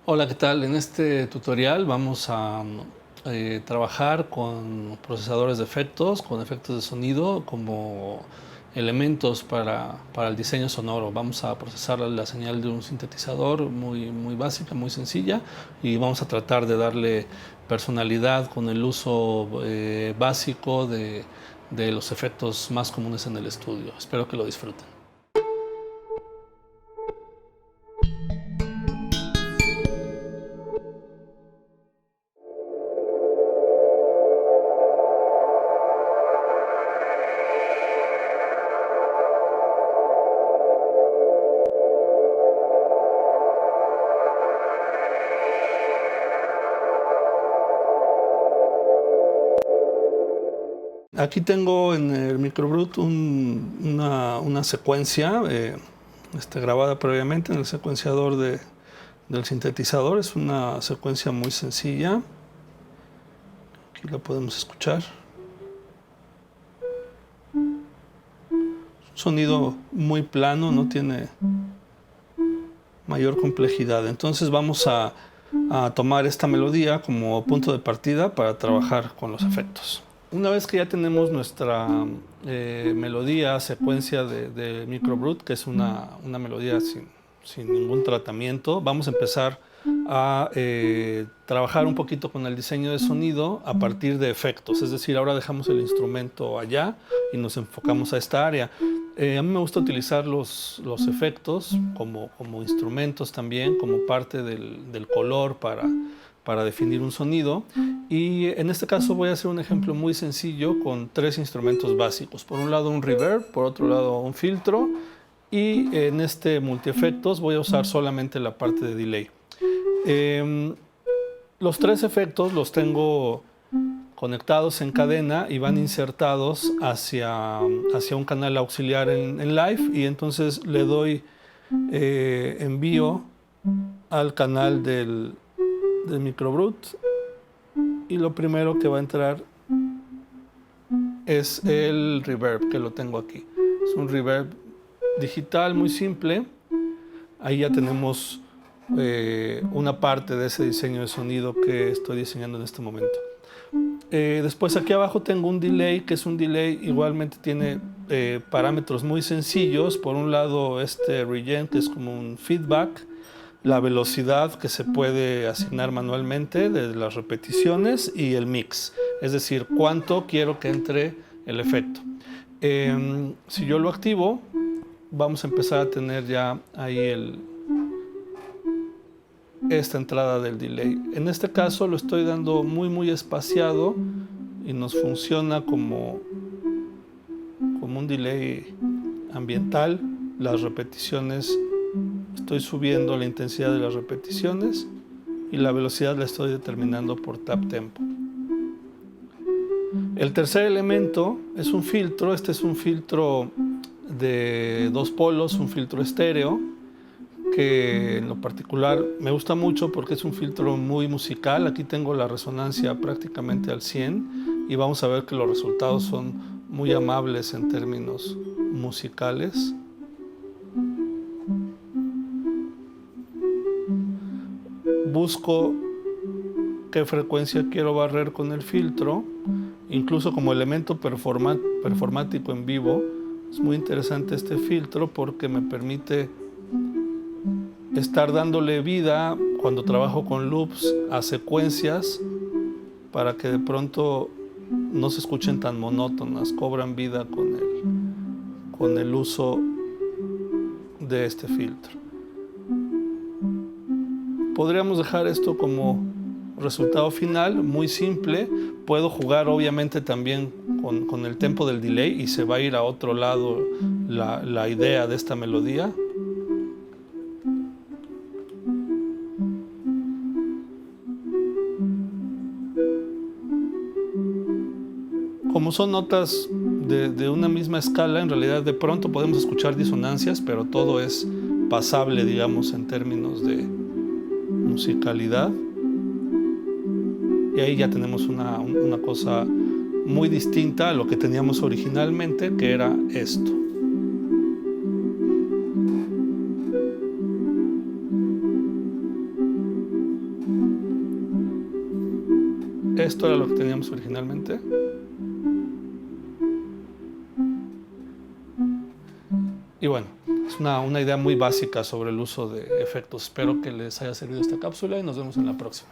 Hola, ¿qué tal? En este tutorial vamos a trabajar con procesadores de efectos, con efectos de sonido como elementos para el diseño sonoro. Vamos a procesar la señal de un sintetizador muy básica, muy sencilla, y vamos a tratar de darle personalidad con el uso básico de los efectos más comunes en el estudio. Espero que lo disfruten. Aquí tengo en el Microbrut una secuencia grabada previamente en el secuenciador del sintetizador. Es una secuencia muy sencilla. Aquí la podemos escuchar. Sonido muy plano, no tiene mayor complejidad. Entonces vamos a tomar esta melodía como punto de partida para trabajar con los efectos. Una vez que ya tenemos nuestra melodía, secuencia de Microbrut, que es una melodía sin ningún tratamiento, vamos a empezar a trabajar un poquito con el diseño de sonido a partir de efectos. Es decir, ahora dejamos el instrumento allá y nos enfocamos a esta área. A mí me gusta utilizar los efectos como instrumentos también, como parte del color para definir un sonido. Y en este caso voy a hacer un ejemplo muy sencillo con tres instrumentos básicos. Por un lado un reverb, por otro lado un filtro, y en este multiefectos voy a usar solamente la parte de delay. Los tres efectos los tengo conectados en cadena y van insertados hacia un canal auxiliar en live, y entonces le doy envío al canal del Microbrut, y lo primero que va a entrar es el reverb, que lo tengo aquí. Es un reverb digital muy simple. Ahí ya tenemos una parte de ese diseño de sonido que estoy diseñando en este momento. Después aquí abajo tengo un delay, que es un delay, igualmente tiene parámetros muy sencillos. Por un lado este regen, que es como un feedback, la velocidad que se puede asignar manualmente de las repeticiones, y el mix, es decir, cuánto quiero que entre el efecto. Si yo lo activo, vamos a empezar a tener ya ahí esta entrada del delay. En este caso lo estoy dando muy espaciado y nos funciona como un delay ambiental. Las repeticiones, estoy subiendo la intensidad de las repeticiones, y la velocidad la estoy determinando por tap tempo. El tercer elemento es un filtro. Este es un filtro de dos polos, un filtro estéreo, que en lo particular me gusta mucho porque es un filtro muy musical. Aquí tengo la resonancia prácticamente al 100 y vamos a ver que los resultados son muy amables en términos musicales. Busco qué frecuencia quiero barrer con el filtro, incluso como elemento performático en vivo. Es muy interesante este filtro porque me permite estar dándole vida, cuando trabajo con loops, a secuencias, para que de pronto no se escuchen tan monótonas, cobran vida con el uso de este filtro. Podríamos dejar esto como resultado final, muy simple. Puedo jugar obviamente también con el tempo del delay, y se va a ir a otro lado la idea de esta melodía. Como son notas de una misma escala, en realidad de pronto podemos escuchar disonancias, pero todo es pasable, digamos, en términos de musicalidad. Y ahí ya tenemos una cosa muy distinta a lo que teníamos originalmente, que era esto. Esto era lo que teníamos originalmente. Y bueno, es una idea muy básica sobre el uso de efectos. Espero que les haya servido esta cápsula y nos vemos en la próxima.